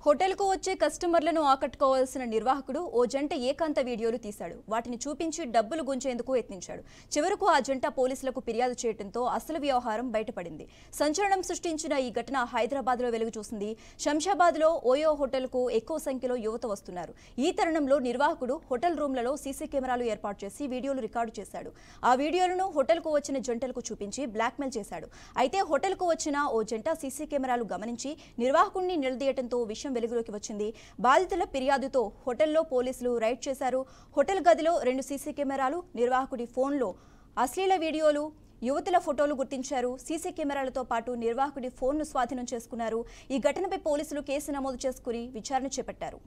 హోటల్కు వచ్చే కస్టమర్లను ఆకట్టుకోవాల్సిన నిర్వాహకుడు ఓ జంట ఏకాంత వీడియోలు తీశాడు. వాటిని చూపించి డబ్బులు గుంజేందుకు యత్నించాడు. చివరకు ఆ జంట పోలీసులకు ఫిర్యాదు చేయడంతో అసలు వ్యవహారం బయటపడింది. సంచలనం సృష్టించిన ఈ ఘటన హైదరాబాద్లో వెలుగు చూసింది. శంషాబాద్లో ఓయో హోటల్కు ఎక్కువ సంఖ్యలో యువత వస్తున్నారు. ఈ తరుణంలో నిర్వాహకుడు హోటల్ రూమ్లలో సీసీ కెమెరాలు ఏర్పాటు చేసి వీడియోలు రికార్డు చేశాడు. ఆ వీడియోలను హోటల్కు వచ్చిన జంటలకు చూపించి బ్లాక్మెయిల్ చేశాడు. అయితే హోటల్కు వచ్చిన ఓ జంట సీసీ కెమెరాలు గమనించి నిర్వాహకుడిని నిలదీయడంతో విషయం వెలుగులోకి వచ్చింది. బాధితుల ఫిర్యాదుతో హోటల్లో పోలీసులు రైడ్ చేశారు. హోటల్ గదిలో 2 సీసీ కెమెరాలు, నిర్వాహకుడి ఫోన్లో అశ్లీల వీడియోలు, యువతుల ఫోటోలు గుర్తించారు. సీసీ కెమెరాలతో పాటు నిర్వాహకుడి ఫోన్ను స్వాధీనం చేసుకున్నారు. ఈ ఘటనపై పోలీసులు కేసు నమోదు చేసుకుని విచారణ చేపట్టారు.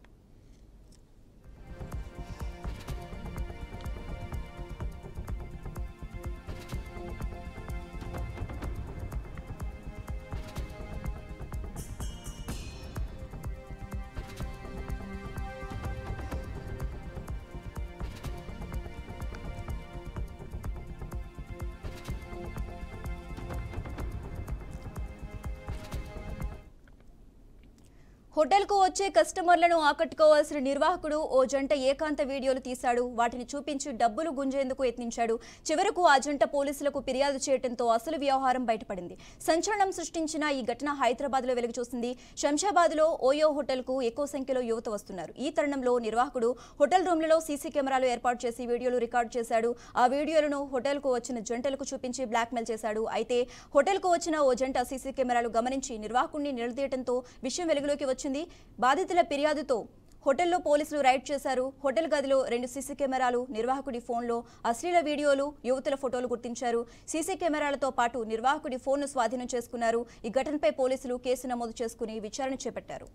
హోటల్కు వచ్చే కస్టమర్లను ఆకట్టుకోవాల్సిన నిర్వాహకుడు ఓ జంట ఏకాంత వీడియోలు తీశాడు. వాటిని చూపించి డబ్బులు గుంజేందుకు యత్నించాడు. చివరకు ఆ జంట పోలీసులకు ఫిర్యాదు చేయడంతో అసలు వ్యవహారం బయటపడింది. సంచలనం సృష్టించిన ఈ ఘటన హైదరాబాద్లో వెలుగు చూసింది. శంషాబాద్లో ఓయో హోటల్కు ఎక్కువ సంఖ్యలో యువత వస్తున్నారు. ఈ తరుణంలో నిర్వాహకుడు హోటల్ రూమ్లలో సీసీ కెమెరాలు ఏర్పాటు చేసి వీడియోలు రికార్డు చేశాడు. ఆ వీడియోలను హోటల్కు వచ్చిన జంటలకు చూపించి బ్లాక్మెయిల్ చేశాడు. అయితే హోటల్కు వచ్చిన ఓ జంట సీసీ కెమెరాలు గమనించి నిర్వాహకుడిని నిలదీయడంతో విషయం వెలుగులోకి వచ్చింది. బాధితుల ఫిర్యాదుతో హోటల్లో పోలీసులు రైడ్ చేశారు. హోటల్ గదిలో 2 సీసీ కెమెరాలు, నిర్వాహకుడి ఫోన్లో అశ్లీల వీడియోలు, యువతుల ఫోటోలు గుర్తించారు. సీసీ కెమెరాలతో పాటు నిర్వాహకుడి ఫోన్ను స్వాధీనం చేసుకున్నారు. ఈ ఘటనపై పోలీసులు కేసు నమోదు చేసుకుని విచారణ చేపట్టారు.